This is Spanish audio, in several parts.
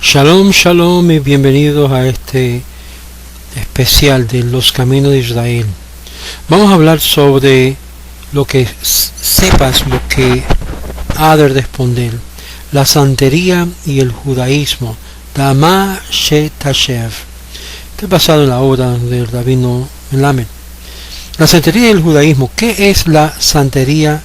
Shalom, shalom y bienvenidos a este especial de los caminos de Israel. Vamos a hablar sobre lo que sepas, lo que ha de responder, la santería y el judaísmo, Dama Shetashev, que es basado en la obra del rabino Melamed. La santería y el judaísmo. ¿Qué es la santería?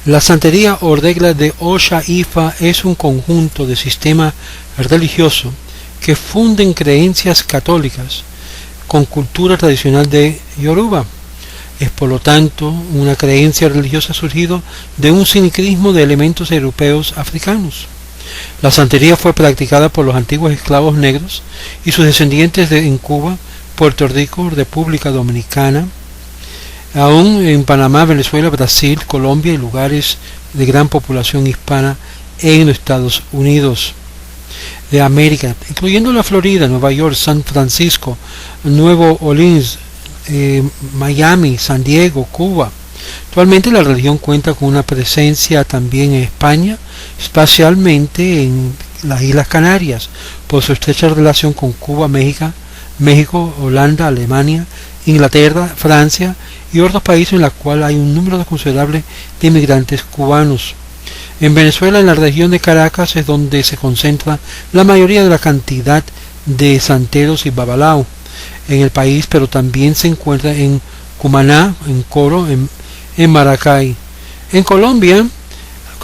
La santería o regla de Osha Ifa es un conjunto de sistemas religiosos que funden creencias católicas con cultura tradicional de Yoruba. Es por lo tanto una creencia religiosa surgido de un sincretismo de elementos europeos africanos. La santería fue practicada por los antiguos esclavos negros y sus descendientes en Cuba, Puerto Rico, República Dominicana, aún en Panamá, Venezuela, Brasil, Colombia y lugares de gran población hispana en los Estados Unidos de América, incluyendo la Florida, Nueva York, San Francisco, Nuevo Orleans, Miami, San Diego, Cuba. Actualmente la religión cuenta con una presencia también en España, especialmente en las Islas Canarias, por su estrecha relación con Cuba, México, Holanda, Alemania, Inglaterra, Francia y otros países en los cuales hay un número considerable de inmigrantes cubanos. En Venezuela, en la región de Caracas, es donde se concentra la mayoría de la cantidad de santeros y babalaos en el país, pero también se encuentra en Cumaná, en Coro, en Maracay. En Colombia,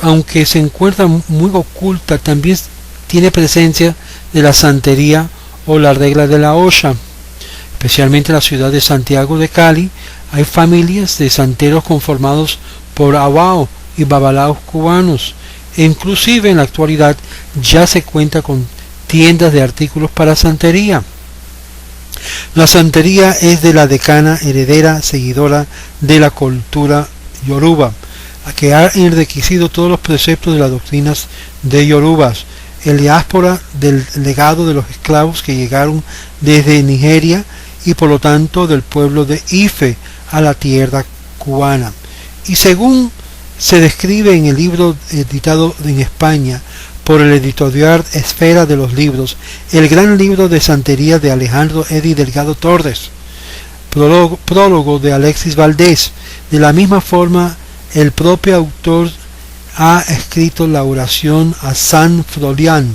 aunque se encuentra muy oculta, también tiene presencia de la santería o la regla de la Osha. Especialmente en la ciudad de Santiago de Cali, hay familias de santeros conformados por awao y babalaos cubanos, e inclusive en la actualidad ya se cuenta con tiendas de artículos para santería. La santería es de la decana heredera seguidora de la cultura yoruba, que ha enriquecido todos los preceptos de las doctrinas de yorubas, el diáspora del legado de los esclavos que llegaron desde Nigeria y por lo tanto del pueblo de Ife a la tierra cubana. Y según se describe en el libro editado en España por el editorial Esfera de los Libros, el gran libro de santería de Alejandro Edi Delgado Torres, prólogo de Alexis Valdés. De la misma forma, el propio autor ha escrito la oración a San Florian,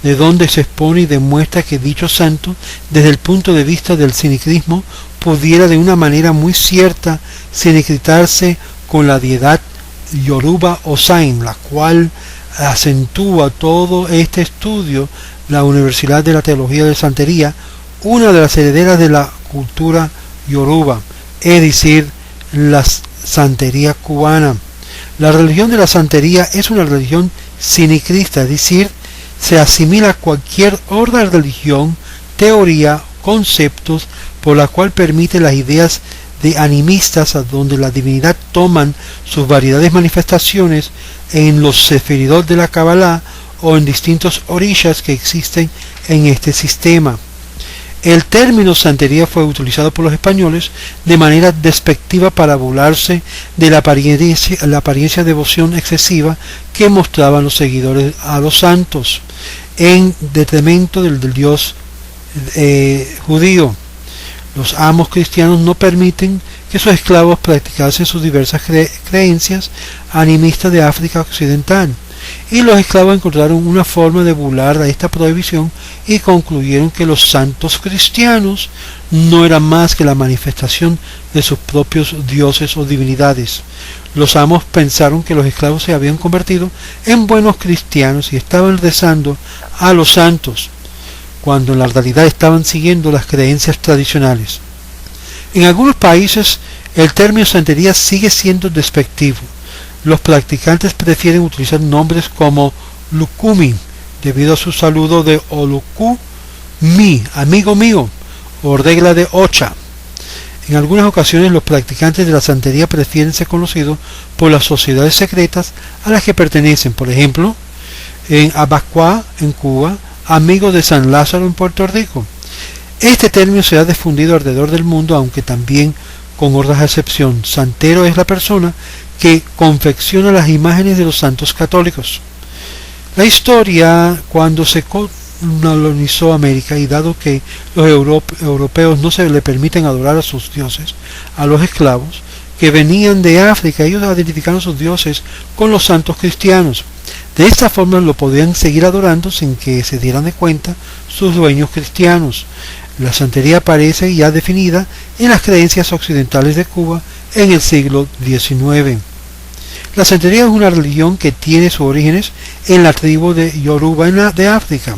de donde se expone y demuestra que dicho santo, desde el punto de vista del sincretismo, pudiera de una manera muy cierta sincretarse con la deidad Yoruba Osain, la cual acentúa todo este estudio la Universidad de la Teología de Santería, una de las herederas de la cultura yoruba, es decir, la santería cubana. La religión de la santería es una religión sincretista, es decir, se asimila a cualquier otra religión, teoría, conceptos, por la cual permite las ideas de animistas, a donde la divinidad toman sus variedades manifestaciones en los sefiridot de la Kabbalah o en distintos orishas que existen en este sistema. El término santería fue utilizado por los españoles de manera despectiva para burlarse de la apariencia de devoción excesiva que mostraban los seguidores a los santos, en detrimento del Dios judío. Los amos cristianos no permiten que sus esclavos practicasen sus diversas creencias animistas de África Occidental, y los esclavos encontraron una forma de burlar a esta prohibición y concluyeron que los santos cristianos no eran más que la manifestación de sus propios dioses o divinidades. Los amos pensaron que los esclavos se habían convertido en buenos cristianos y estaban rezando a los santos, cuando en la realidad estaban siguiendo las creencias tradicionales. En algunos países el término santería sigue siendo despectivo. Los practicantes prefieren utilizar nombres como Lukumi, debido a su saludo de Oluku mi, amigo mío, o regla de Ocha. En algunas ocasiones los practicantes de la santería prefieren ser conocidos por las sociedades secretas a las que pertenecen, por ejemplo, en Abacuá, en Cuba, amigos de San Lázaro en Puerto Rico. Este término se ha difundido alrededor del mundo, aunque también con otras excepciones. Santero es la persona que confecciona las imágenes de los santos católicos. La historia, cuando se colonizó América y dado que los europeos no se le permiten adorar a sus dioses, a los esclavos que venían de África, ellos identificaron sus dioses con los santos cristianos. De esta forma lo podían seguir adorando sin que se dieran de cuenta sus dueños cristianos. La santería aparece ya definida en las creencias occidentales de Cuba en el siglo XIX. La santería es una religión que tiene sus orígenes en la tribu de Yoruba de África.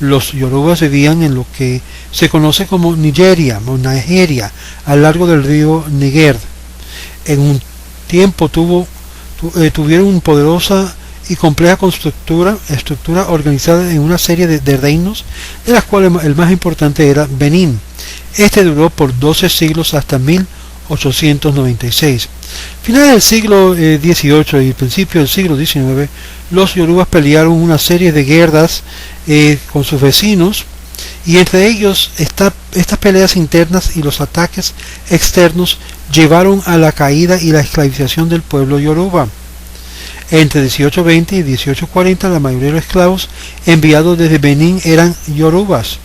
Los yorubas vivían en lo que se conoce como Nigeria, a lo largo del río Níger. En un tiempo tuvieron una poderosa y compleja estructura organizada en una serie de reinos, de las cuales el más importante era Benín. Este duró por 12 siglos hasta 1896. Finales del siglo XVIII y principio del siglo XIX, los yorubas pelearon una serie de guerras con sus vecinos, y entre ellos estas peleas internas y los ataques externos llevaron a la caída y la esclavización del pueblo yoruba. Entre 1820 y 1840 la mayoría de los esclavos enviados desde Benín eran yorubas.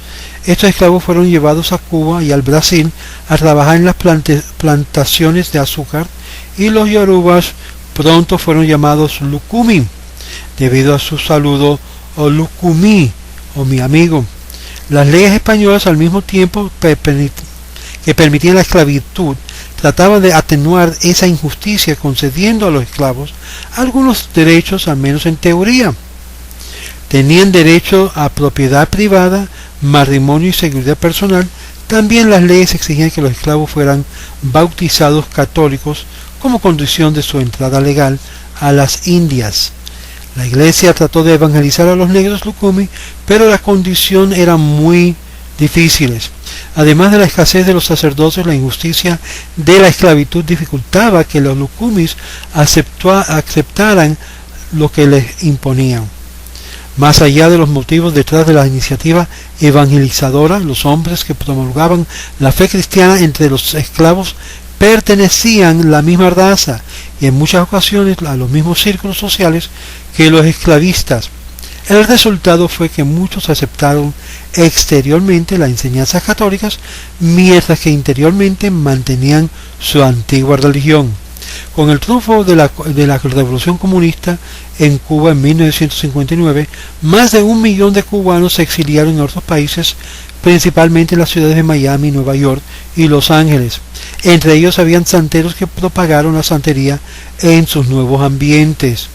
Estos esclavos fueron llevados a Cuba y al Brasil a trabajar en las plantaciones de azúcar, y los yorubas pronto fueron llamados Lukumi, debido a su saludo o Lukumi, o mi amigo. Las leyes españolas, al mismo tiempo que permitían la esclavitud, trataban de atenuar esa injusticia, concediendo a los esclavos algunos derechos, al menos en teoría. Tenían derecho a propiedad privada, matrimonio y seguridad personal. También las leyes exigían que los esclavos fueran bautizados católicos como condición de su entrada legal a las Indias. La iglesia trató de evangelizar a los negros Lukumi, pero la condición era muy difíciles. Además de la escasez de los sacerdotes, la injusticia de la esclavitud dificultaba que los Lukumis aceptaran lo que les imponían. Más allá de los motivos detrás de la iniciativa evangelizadora, los hombres que promulgaban la fe cristiana entre los esclavos pertenecían a la misma raza y en muchas ocasiones a los mismos círculos sociales que los esclavistas. El resultado fue que muchos aceptaron exteriormente las enseñanzas católicas, mientras que interiormente mantenían su antigua religión. Con el triunfo de la revolución comunista en Cuba en 1959, más de 1 millón de cubanos se exiliaron en otros países, principalmente en las ciudades de Miami, Nueva York y Los Ángeles. Entre ellos habían santeros que propagaron la santería en sus nuevos ambientes.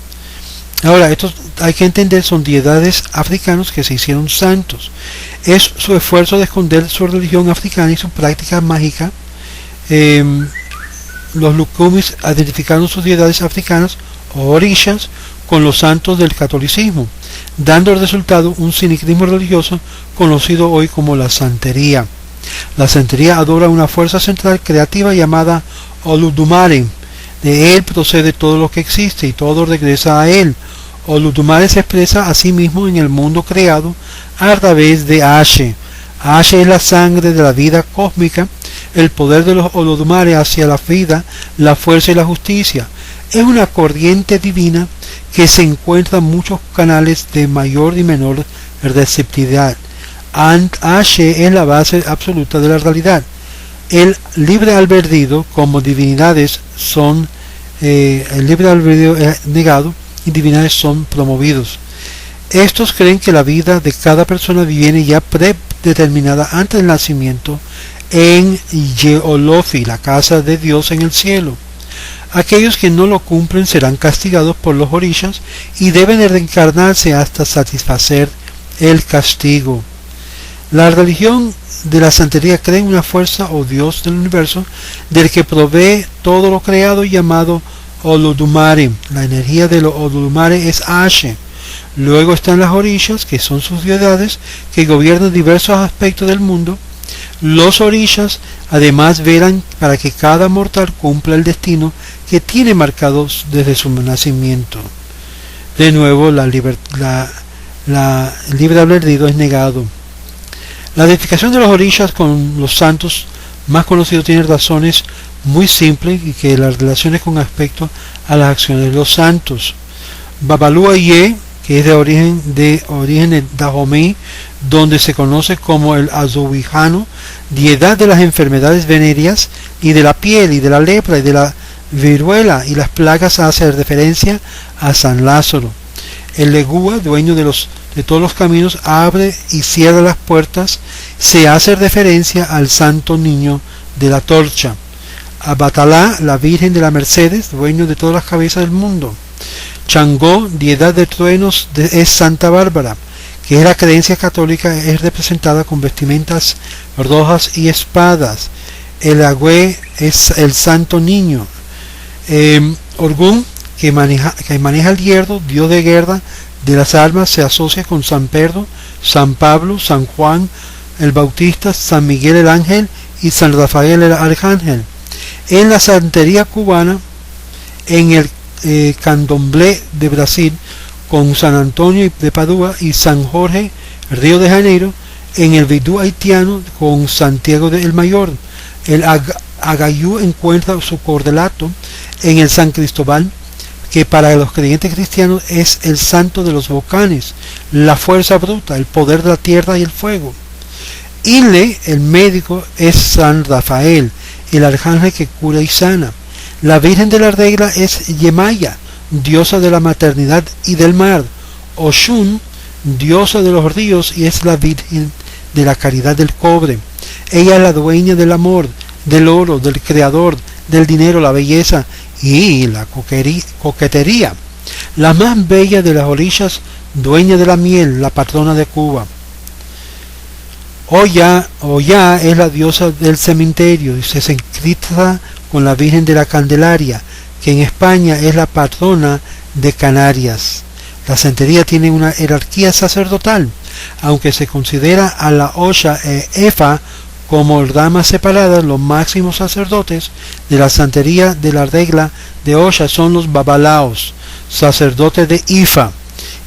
Ahora, estos hay que entender, son deidades africanos que se hicieron santos. Es su esfuerzo de esconder su religión africana y su práctica mágica. Los Lukumis identificaron sus deidades africanas o orishas con los santos del catolicismo, dando el resultado un sincretismo religioso conocido hoy como la santería. La santería adora una fuerza central creativa llamada Olodumare. De él procede todo lo que existe y todo regresa a él. Olodumare se expresa a sí mismo en el mundo creado a través de Ashe. Ashe es la sangre de la vida cósmica, el poder de los Olodumare hacia la vida, la fuerza y la justicia. Es una corriente divina que se encuentra en muchos canales de mayor y menor receptividad. Ashe es la base absoluta de la realidad. El libre albedrío, como divinidades son el libre albedrío es negado y divinidades son promovidos. Estos creen que la vida de cada persona viene ya predeterminada antes del nacimiento en Yeolofi, la casa de Dios en el cielo. Aquellos que no lo cumplen serán castigados por los orishas y deben reencarnarse hasta satisfacer el castigo. La religión de la santería cree en una fuerza o Dios del universo del que provee todo lo creado, llamado Olodumare. La energía de los Olodumare es Ashe. Luego están las orishas, que son sus deidades que gobiernan diversos aspectos del mundo. Los orishas además velan para que cada mortal cumpla el destino que tiene marcado desde su nacimiento. De nuevo, la libre albedrío es negado. La identificación de los orishas con los santos más conocidos tiene razones muy simples y que las relaciones con respecto a las acciones de los santos. Babalú Aye, que es de origen de Dahomey, donde se conoce como el Azuwijano, deidad de las enfermedades venéreas y de la piel y de la lepra y de la viruela y las plagas, hace referencia a San Lázaro. El Legúa, dueño de todos los caminos, abre y cierra las puertas, se hace referencia al Santo Niño de la Torcha. A Batalá, la Virgen de la Mercedes, dueño de todas las cabezas del mundo. Changó, deidad de truenos, es Santa Bárbara, que es la creencia católica, es representada con vestimentas rojas y espadas. El Agüe es el Santo Niño. Orgún, que maneja el hierro, dios de guerra de las armas, se asocia con San Pedro, San Pablo, San Juan el Bautista, San Miguel el Ángel y San Rafael el Arcángel. En la santería cubana, en el candomblé de Brasil, con San Antonio de Padua y San Jorge, Río de Janeiro, en el vudú haitiano con Santiago el Mayor. El Agayú encuentra su correlato en el San Cristóbal, que para los creyentes cristianos es el santo de los volcanes, la fuerza bruta, el poder de la tierra y el fuego. Ile, el médico, es San Rafael, el arcángel que cura y sana. La Virgen de la Regla es Yemaya, diosa de la maternidad y del mar. Oshun, diosa de los ríos, y es la Virgen de la caridad del cobre. Ella es la dueña del amor, del oro, del creador, del dinero, la belleza y la coquetería. La más bella de las orillas, dueña de la miel, la patrona de Cuba. Oya es la diosa del cementerio y se sincretiza con la Virgen de la Candelaria, que en España es la patrona de Canarias. La santería tiene una jerarquía sacerdotal, aunque se considera a la Osha e Efa como ramas separadas. Los máximos sacerdotes de la santería de la regla de Osha son los babalaos, sacerdotes de Ifa,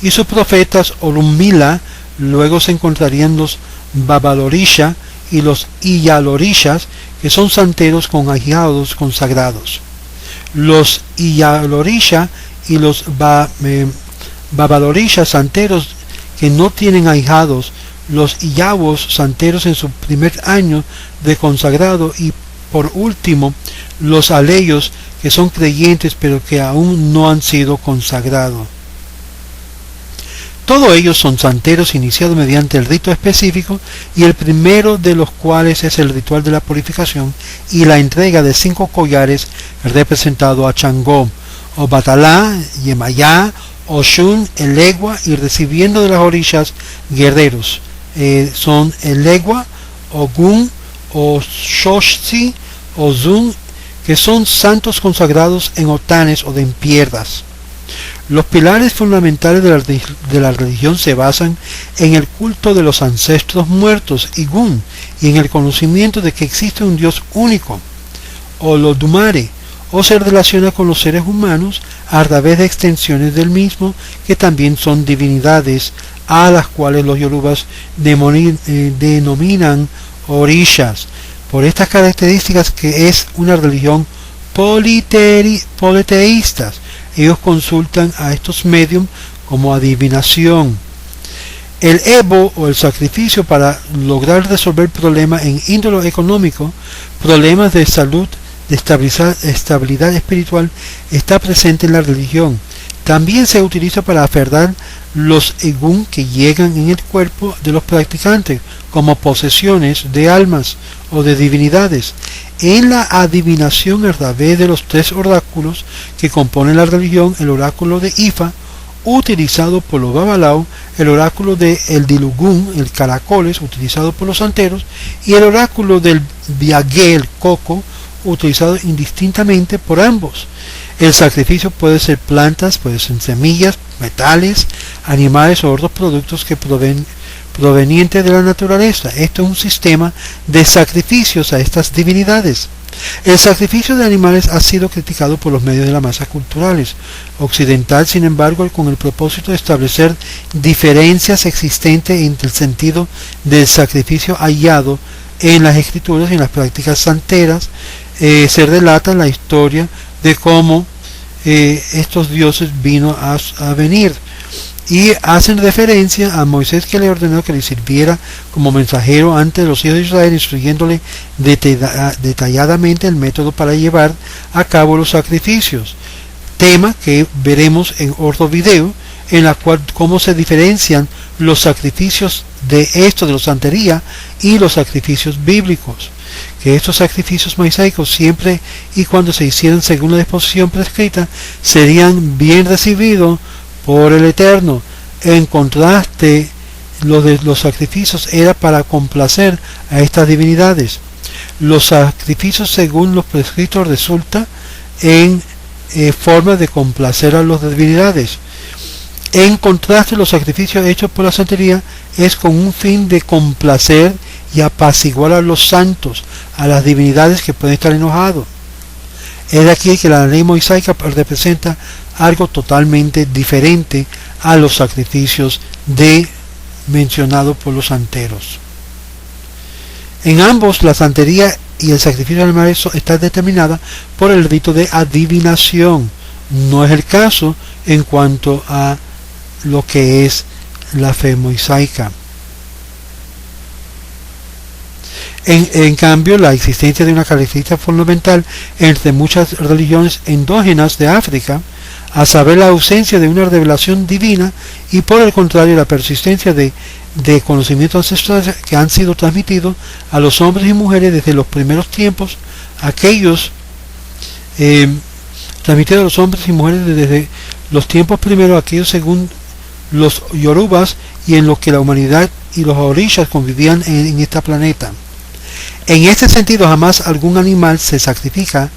y sus profetas Orunmila. Luego se encontrarían los babalorisha y los iyalorishas, que son santeros con ahijados consagrados. Los iyalorisha y los babalorisha, santeros que no tienen ahijados. Los iyavos, santeros en su primer año de consagrado. Y por último, los aleyos, que son creyentes pero que aún no han sido consagrados. Todos ellos son santeros iniciados mediante el rito específico, y el primero de los cuales es el ritual de la purificación y la entrega de 5 collares representado a Changó, o Batalá, Yemayá, Oshun, el Legua, y recibiendo de las orillas guerreros. Son el Legua, Ogún, Oshoshi, Ozun, que son santos consagrados en otanes o en piedras. Los pilares fundamentales de la religión se basan en el culto de los ancestros muertos, Igun, y en el conocimiento de que existe un Dios único, Olodumare, o se relaciona con los seres humanos a través de extensiones del mismo, que también son divinidades, a las cuales los yorubas denominan orishas. Por estas características, que es una religión politeísta, ellos consultan a estos medium como adivinación. El Ebo, o el sacrificio para lograr resolver problemas en índole económico, problemas de salud, de estabilidad espiritual, está presente en la religión. También se utiliza para aferrar los Egun que llegan en el cuerpo de los practicantes como posesiones de almas o de divinidades. En la adivinación a través de los 3 oráculos que componen la religión, el oráculo de Ifa, utilizado por los babalao, el oráculo de el Dilugún, el caracoles, utilizado por los santeros, y el oráculo del Biagé, el coco, utilizado indistintamente por ambos. El sacrificio puede ser plantas, puede ser semillas, metales, animales o otros productos que provenientes de la naturaleza. Esto es un sistema de sacrificios a estas divinidades. El sacrificio de animales ha sido criticado por los medios de la masa culturales occidental, sin embargo, con el propósito de establecer diferencias existentes entre el sentido del sacrificio hallado en las escrituras y en las prácticas santeras. Se relata la historia de cómo estos dioses vino a venir. y hacen referencia a Moisés, que le ordenó que le sirviera como mensajero ante los hijos de Israel, instruyéndole detalladamente el método para llevar a cabo los sacrificios, tema que veremos en otro video, en la cual cómo se diferencian los sacrificios de los santería y los sacrificios bíblicos, que estos sacrificios mosaicos, siempre y cuando se hicieran según la disposición prescrita, serían bien recibidos por el Eterno. En contraste, los sacrificios era para complacer a estas divinidades. Los sacrificios según los prescritos resulta en forma de complacer a las divinidades. En contraste, los sacrificios hechos por la santería es con un fin de complacer y apaciguar a los santos, a las divinidades que pueden estar enojados. Es de aquí que la ley mosaica representa algo totalmente diferente a los sacrificios mencionados por los santeros. En ambos, la santería y el sacrificio de animales está determinada por el rito de adivinación. No es el caso en cuanto a lo que es la fe mosaica. En cambio, la existencia de una característica fundamental entre muchas religiones endógenas de África, a saber la ausencia de una revelación divina, y por el contrario la persistencia de conocimientos ancestrales que han sido transmitidos a los hombres y mujeres desde los primeros tiempos, transmitidos a los hombres y mujeres desde los tiempos primeros, aquellos según los yorubas, y en los que la humanidad y los orishas convivían en este planeta. En este sentido, jamás algún animal se sacrifica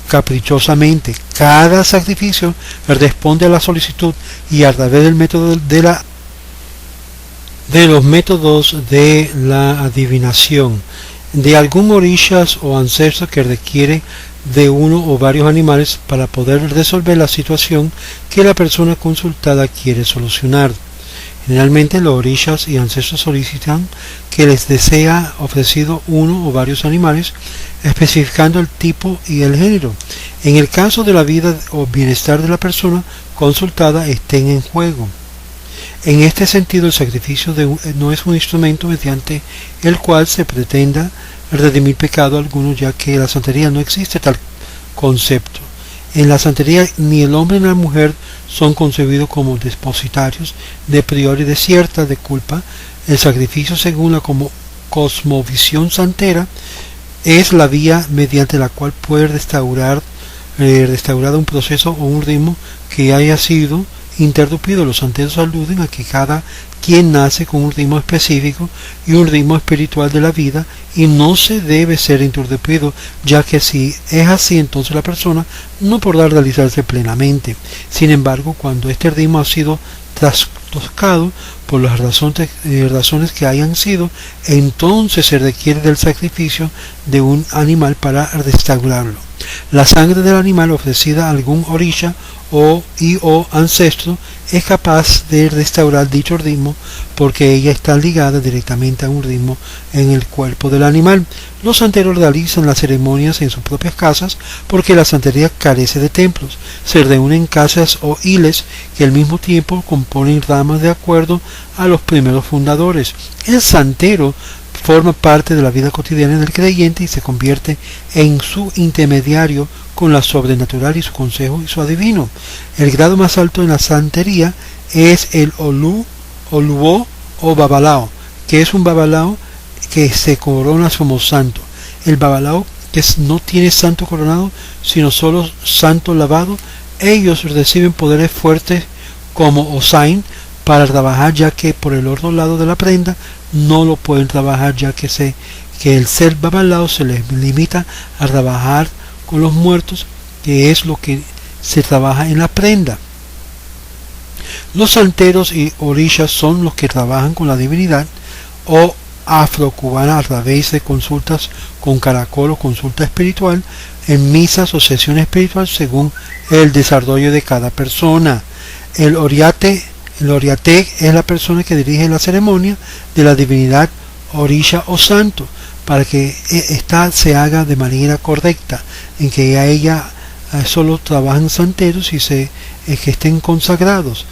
caprichosamente. Cada sacrificio responde a la solicitud y a través del método de los métodos de la adivinación de algún orishas o ancestro, que requiere de uno o varios animales para poder resolver la situación que la persona consultada quiere solucionar. Generalmente los orishas y ancestros solicitan que les sea ofrecido uno o varios animales, especificando el tipo y el género, en el caso de la vida o bienestar de la persona consultada estén en juego. En este sentido, el sacrificio no es un instrumento mediante el cual se pretenda redimir pecado alguno, ya que en la santería no existe tal concepto. En la santería ni el hombre ni la mujer son concebidos como depositarios de priori de cierta de culpa. El sacrificio, según la cosmovisión santera, es la vía mediante la cual puede restaurar un proceso o un ritmo que haya sido interrumpido. Los santeros aluden a que cada quien nace con un ritmo específico y un ritmo espiritual de la vida, y no se debe ser interrumpido, ya que si es así, entonces la persona no podrá realizarse plenamente. Sin embargo, cuando este ritmo ha sido trastocado por las razones que hayan sido, entonces se requiere del sacrificio de un animal para restaurarlo. La sangre del animal ofrecida a algún orisha o ancestro es capaz de restaurar dicho ritmo, porque ella está ligada directamente a un ritmo en el cuerpo del animal. Los santeros realizan las ceremonias en sus propias casas, porque la santería carece de templos. Se reúnen en casas o hiles que al mismo tiempo componen ramas de acuerdo a los primeros fundadores. El santero forma parte de la vida cotidiana del creyente y se convierte en su intermediario con la sobrenatural y su consejo y su adivino. El grado más alto en la santería es el oluo o babalao, que es un babalao que se corona como santo. El babalao que no tiene santo coronado, sino solo santo lavado, ellos reciben poderes fuertes como Osain para trabajar, ya que por el otro lado de la prenda no lo pueden trabajar, ya que el ser babalao se les limita a trabajar con los muertos, que es lo que se trabaja en la prenda. Los santeros y orishas son los que trabajan con la divinidad o afrocubana a través de consultas con caracol o consulta espiritual, en misas o sesiones espirituales según el desarrollo de cada persona. El oriate es la persona que dirige la ceremonia de la divinidad orisha o santo, para que ésta se haga de manera correcta, en que ella solo trabajan santeros y que estén consagrados.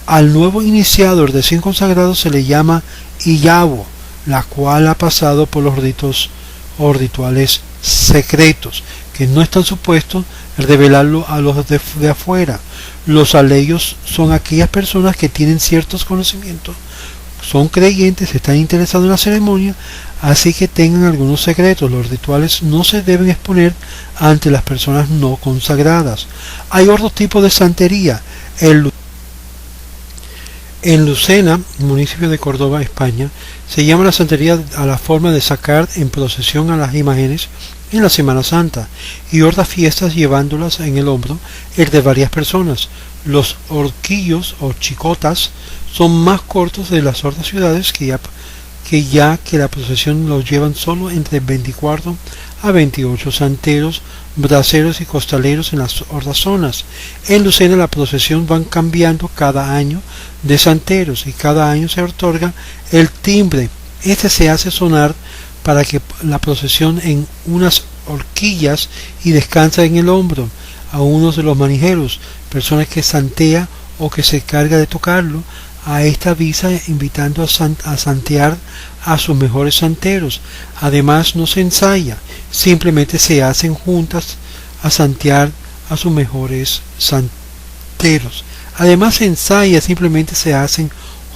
Al nuevo iniciado recién consagrado se le llama Iyabo, la cual ha pasado por los ritos o rituales secretos, que no están supuestos revelarlo a los de afuera. Los aleyos son aquellas personas que tienen ciertos conocimientos, son creyentes, están interesados en la ceremonia, así que tengan algunos secretos. Los rituales no se deben exponer ante las personas no consagradas. Hay otros tipos de santería. En Lucena, municipio de Córdoba, España, se llama la santería a la forma de sacar en procesión a las imágenes en la Semana Santa y otras fiestas llevándolas en el hombro el de varias personas. Los horquillos o chicotas son más cortos de las otras ciudades que la procesión los llevan solo entre 24 a 28 santeros, braceros y costaleros en las otras zonas. En Lucena la procesión van cambiando cada año de santeros y cada año se otorga el timbre. Este se hace sonar para que la procesión en unas horquillas y descansa en el hombro a uno de los manijeros, personas que santea o que se carga de tocarlo. A esta avisa invitando a santear a sus mejores santeros. Además no se ensaya, simplemente se hacen juntas a santear a sus mejores santeros. Además se ensaya, simplemente se hacen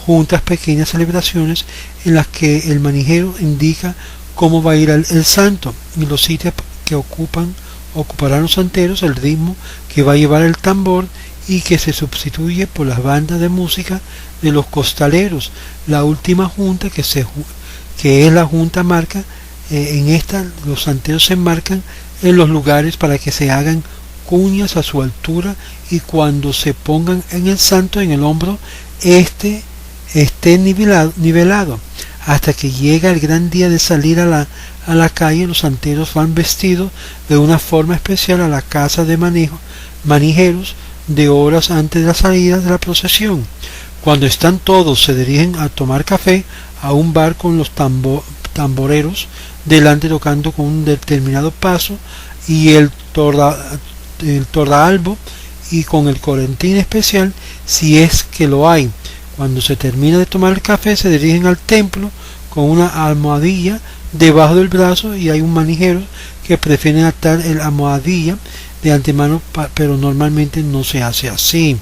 juntas pequeñas celebraciones en las que el manijero indica cómo va a ir el santo y los sitios que ocuparán los santeros, el ritmo que va a llevar el tambor y que se sustituye por las bandas de música de los costaleros. La última junta que es la junta marca, en esta los santeros se enmarcan en los lugares para que se hagan cuñas a su altura y cuando se pongan en el santo en el hombro esté nivelado. Hasta que llega el gran día de salir a la calle, los santeros van vestidos de una forma especial a la casa de manijeros de horas antes de la salida de la procesión. Cuando están todos se dirigen a tomar café a un bar con los tamboreros delante tocando con un determinado paso y el tordalbo y con el correntín especial si es que lo hay. Cuando se termina de tomar el café se dirigen al templo con una almohadilla debajo del brazo y hay un manijero que prefiere atar el almohadilla de antemano, pero normalmente no se hace así.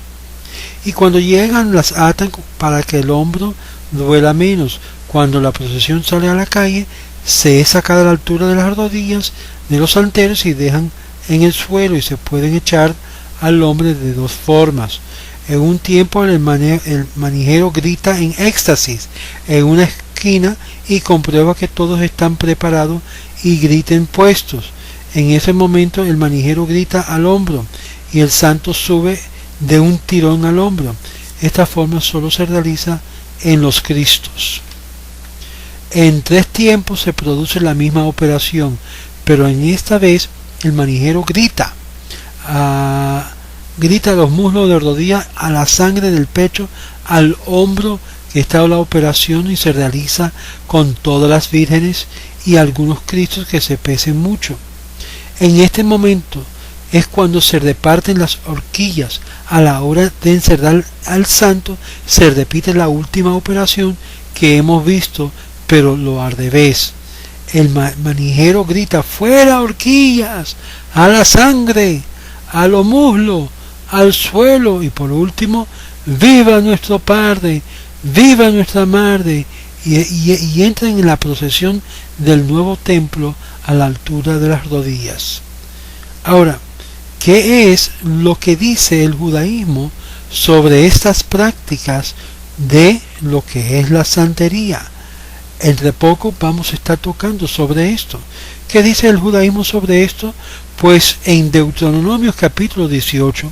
Y cuando llegan las atan para que el hombro duela menos. Cuando la procesión sale a la calle se es sacada a la altura de las rodillas de los santeros y dejan en el suelo y se pueden echar al hombre de dos formas. En un tiempo el manijero grita en éxtasis en una esquina y comprueba que todos están preparados y griten puestos. En ese momento el manijero grita al hombro y el santo sube de un tirón al hombro. Esta forma solo se realiza en los Cristos. En 3 tiempos se produce la misma operación, pero en esta vez el manijero grita a los muslos de rodilla, a la sangre del pecho, al hombro que está la operación y se realiza con todas las vírgenes y algunos Cristos que se pesen mucho. En este momento es cuando se reparten las horquillas. A la hora de encerrar al santo se repite la última operación que hemos visto, pero lo al revés. El manijero grita: ¡fuera horquillas! ¡A la sangre! ¡A los muslos! ¡Al suelo! Y por último: ¡viva nuestro Padre! ¡Viva nuestra Madre! Y entran en la procesión del nuevo templo a la altura de las rodillas. Ahora, ¿qué es lo que dice el judaísmo sobre estas prácticas de lo que es la santería? Entre poco vamos a estar tocando sobre esto. ¿Qué dice el judaísmo sobre esto? Pues en Deuteronomio capítulo 18,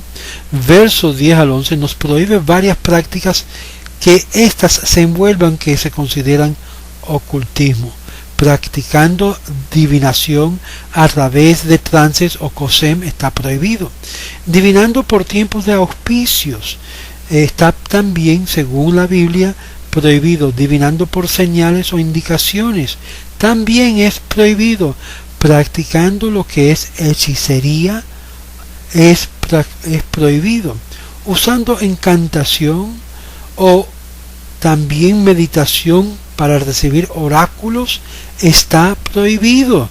versos 10 al 11 nos prohíbe varias prácticas que éstas se envuelvan, que se consideran ocultismo. Practicando divinación a través de trances o kosem está prohibido. Divinando por tiempos de auspicios está también, según la Biblia, prohibido. Divinando por señales o indicaciones también es prohibido. Practicando lo que es hechicería es prohibido. Usando encantación o también meditación para recibir oráculos está prohibido.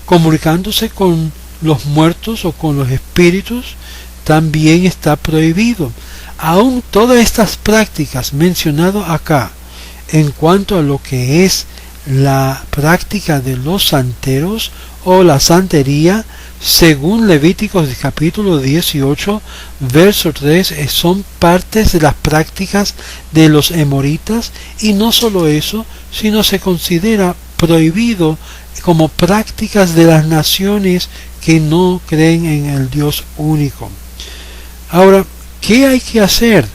Comunicándose con los muertos o con los espíritus también está prohibido. Aún todas estas prácticas mencionadas acá en cuanto a lo que es la práctica de los santeros o la santería, según Levíticos capítulo 18 verso 3, son partes de las prácticas de los emoritas, y no solo eso, sino se considera prohibido como prácticas de las naciones que no creen en el Dios único. Ahora, ¿qué hay que hacer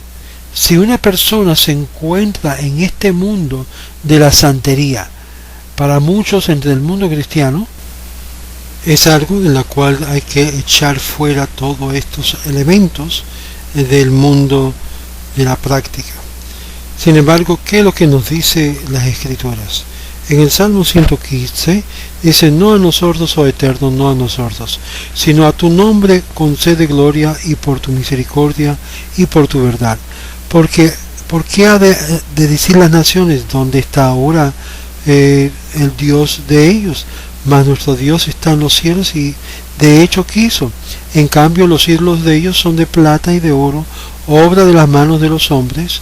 si una persona se encuentra en este mundo de la santería? Para muchos entre el mundo cristiano es algo en la cual hay que echar fuera todos estos elementos del mundo de la práctica. Sin embargo, ¿qué es lo que nos dice las Escrituras? En el Salmo 115 dice: no a nosotros, oh Eterno, no a nosotros, sino a tu nombre concede gloria, y por tu misericordia y por tu verdad. ¿Por qué ha de decir las naciones dónde está ahora el Dios de ellos? Mas nuestro Dios está en los cielos, y de hecho quiso. En cambio los ídolos de ellos son de plata y de oro, obra de las manos de los hombres.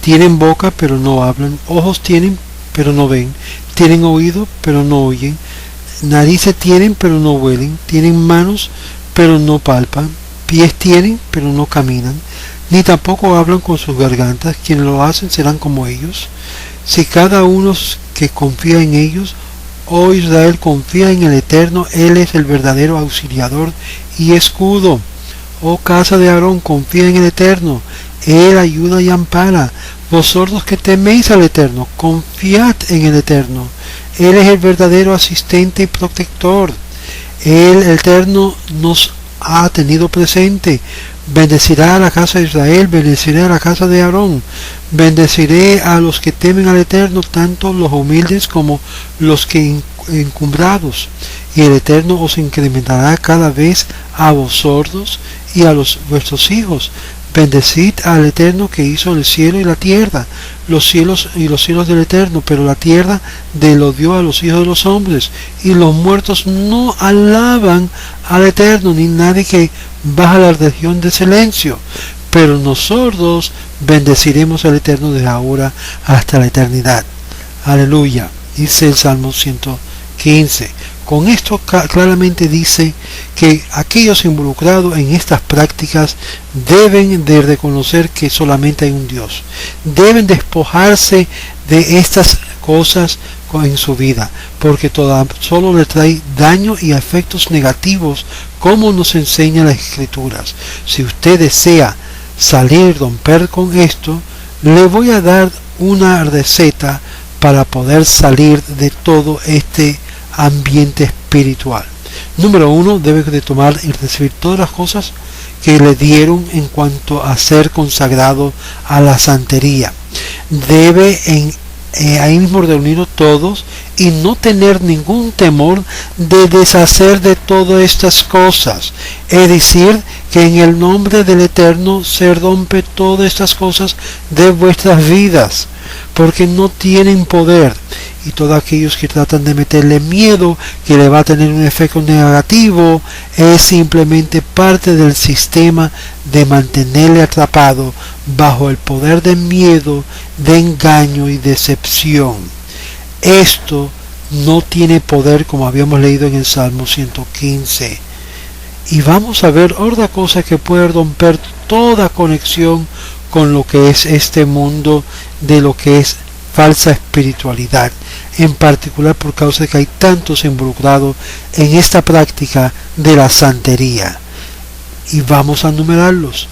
Tienen boca pero no hablan, ojos tienen pero no ven, tienen oído pero no oyen, narices tienen pero no huelen, tienen manos pero no palpan, pies tienen pero no caminan, ni tampoco hablan con sus gargantas. Quienes lo hacen serán como ellos. Si cada uno que confía en ellos, oh Israel, confía en el Eterno, Él es el verdadero auxiliador y escudo. Oh casa de Aarón, confía en el Eterno, Él ayuda y ampara. Vosotros que teméis al Eterno, confiad en el Eterno, Él es el verdadero asistente y protector. Él, el Eterno, nos ha tenido presente. Bendecirá a la casa de Israel, bendeciré a la casa de Aarón, bendeciré a los que temen al Eterno, tanto los humildes como los que encumbrados, y el Eterno os incrementará cada vez a vosotros y a vuestros hijos. Bendecid al Eterno que hizo el cielo y la tierra, los cielos y los cielos del Eterno, pero la tierra lo dio a los hijos de los hombres, y los muertos no alaban al Eterno, ni nadie que baja la región de silencio. Pero nosotros bendeciremos al Eterno desde ahora hasta la eternidad. Aleluya, dice el Salmo 115. Con esto claramente dice que aquellos involucrados en estas prácticas deben de reconocer que solamente hay un Dios. Deben despojarse de estas cosas en su vida, porque solo le trae daño y efectos negativos, como nos enseñan las Escrituras. Si usted desea romper con esto, le voy a dar una receta para poder salir de todo este ambiente espiritual. Número 1, debe de tomar y recibir todas las cosas que le dieron en cuanto a ser consagrado a la santería. Debe ahí mismo reunirlos todos y no tener ningún temor de deshacer de todas estas cosas. Es decir, que en el nombre del Eterno se rompe todas estas cosas de vuestras vidas, porque no tienen poder. Y todos aquellos que tratan de meterle miedo, que le va a tener un efecto negativo, es simplemente parte del sistema de mantenerle atrapado bajo el poder de miedo, de engaño y decepción. Esto no tiene poder, como habíamos leído en el Salmo 115. Y vamos a ver otra cosa que puede romper toda conexión con lo que es este mundo de lo que es falsa espiritualidad, en particular por causa de que hay tantos involucrados en esta práctica de la santería. Y vamos a enumerarlos.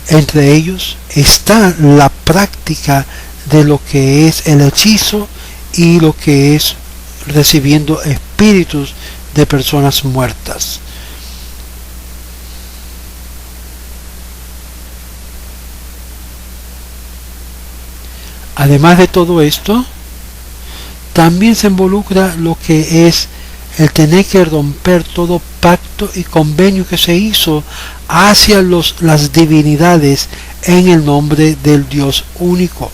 Entre ellos está la práctica de lo que es el hechizo y lo que es recibiendo espíritus de personas muertas. Además de todo esto, también se involucra lo que es el tener que romper todo pacto y convenio que se hizo hacia las divinidades en el nombre del Dios único.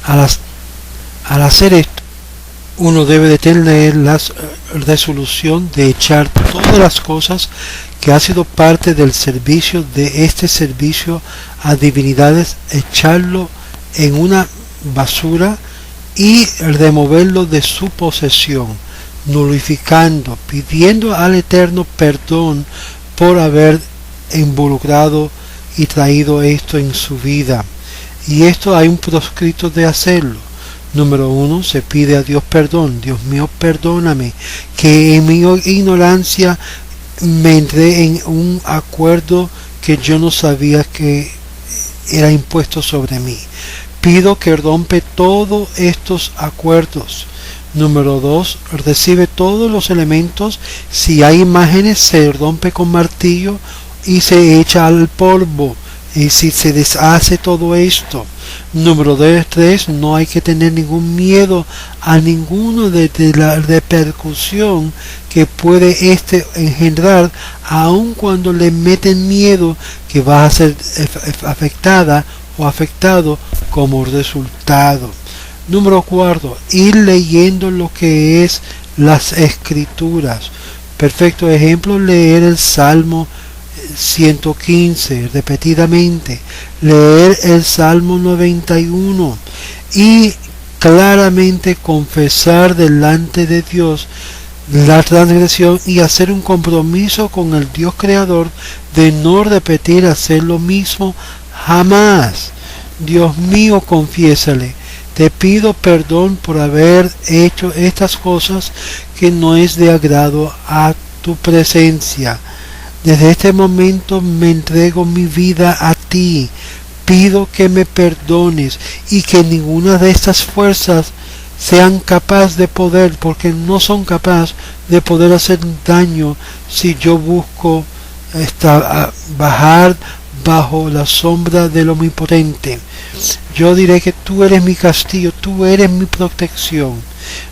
Al hacer esto, uno debe de tener la resolución de echar todas las cosas que ha sido parte del servicio, de este servicio a divinidades, echarlo en una basura y removerlo de su posesión, nulificando, pidiendo al Eterno perdón por haber involucrado y traído esto en su vida. Y esto hay un proscrito de hacerlo. Número 1, se pide a Dios perdón. Dios mío, perdóname, que en mi ignorancia me entré en un acuerdo que yo no sabía que era impuesto sobre mí. Pido que rompe todos estos acuerdos. Número 2, recibe todos los elementos. Si hay imágenes, se rompe con martillo y se echa al polvo. Y si se deshace todo esto. Número 3, no hay que tener ningún miedo a ninguno de la repercusión que puede engendrar, aun cuando le meten miedo que va a ser afectada o afectado como resultado. Número 4, ir leyendo lo que es las escrituras. Perfecto ejemplo, leer el Salmo 115 repetidamente, leer el Salmo 91 y claramente confesar delante de Dios la transgresión y hacer un compromiso con el Dios creador de no repetir hacer lo mismo jamás. Dios mío, confiésale, te pido perdón por haber hecho estas cosas que no es de agrado a tu presencia. Desde este momento me entrego mi vida a ti. Pido que me perdones y que ninguna de estas fuerzas sean capaces de poder, porque no son capaces de poder hacer daño si yo busco bajar bajo la sombra del Omnipotente. Yo diré que tú eres mi castillo, tú eres mi protección.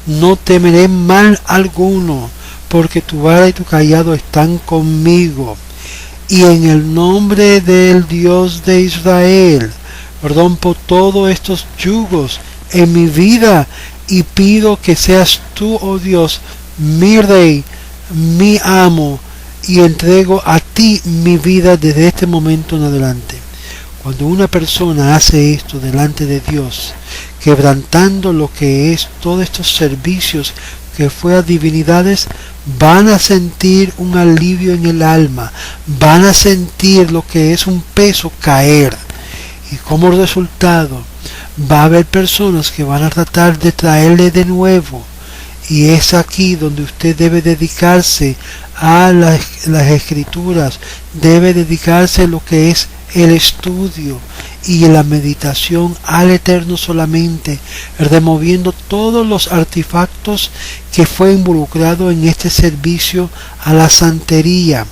No temeré mal alguno, porque tu vara y tu cayado están conmigo. Y en el nombre del Dios de Israel, rompo todos estos yugos en mi vida y pido que seas tú, oh Dios, mi Rey, mi amo, y entrego a ti mi vida desde este momento en adelante. Cuando una persona hace esto delante de Dios, quebrantando lo que es todos estos servicios que fue a divinidades, van a sentir un alivio en el alma, van a sentir lo que es un peso caer, y como resultado va a haber personas que van a tratar de traerle de nuevo, y es aquí donde usted debe dedicarse a las escrituras, debe dedicarse a lo que es el estudio y la meditación al Eterno solamente, removiendo todos los artefactos que fue involucrado en este servicio a la santería.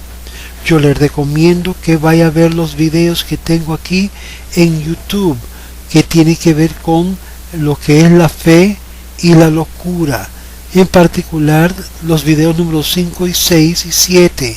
Yo les recomiendo que vaya a ver los videos que tengo aquí en YouTube, que tiene que ver con lo que es la fe y la locura, en particular los videos números 5 y 6 y 7,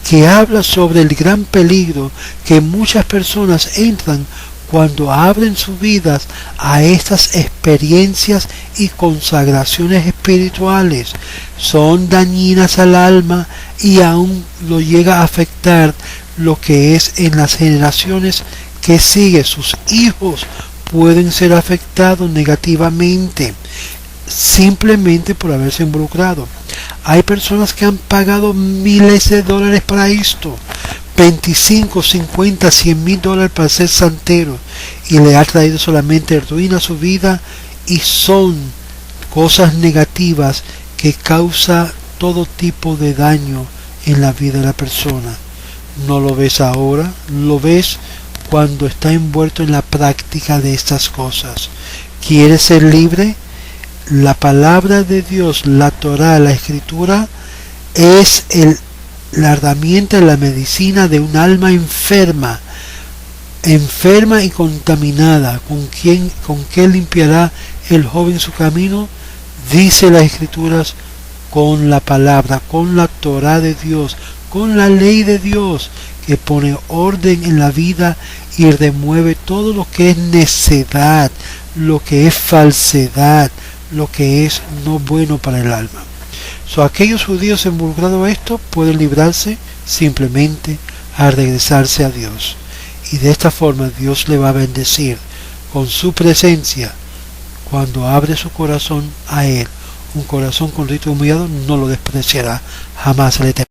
que habla sobre el gran peligro que muchas personas entran cuando abren sus vidas a estas experiencias y consagraciones espirituales. Son dañinas al alma y aún lo llega a afectar lo que es en las generaciones que siguen. Sus hijos pueden ser afectados negativamente simplemente por haberse involucrado. Hay personas que han pagado miles de dólares para esto, 25, 50, 100 mil dólares para ser santero, y le ha traído solamente ruina a su vida, y son cosas negativas que causa todo tipo de daño en la vida de la persona. No lo ves ahora, lo ves cuando está envuelto en la práctica de estas cosas. ¿Quieres ser libre? La palabra de Dios, la Torá, la Escritura, es la herramienta, la medicina de un alma enferma y contaminada. ¿Con qué limpiará el joven su camino? Dice las Escrituras, con la palabra, con la Torá de Dios, con la ley de Dios, que pone orden en la vida y remueve todo lo que es necedad, lo que es falsedad, lo que es no bueno para el alma. Aquellos judíos involucrados en esto pueden librarse simplemente al regresarse a Dios, y de esta forma Dios le va a bendecir con su presencia. Cuando abre su corazón a Él, un corazón contrito y humillado, no lo despreciará jamás el Eterno.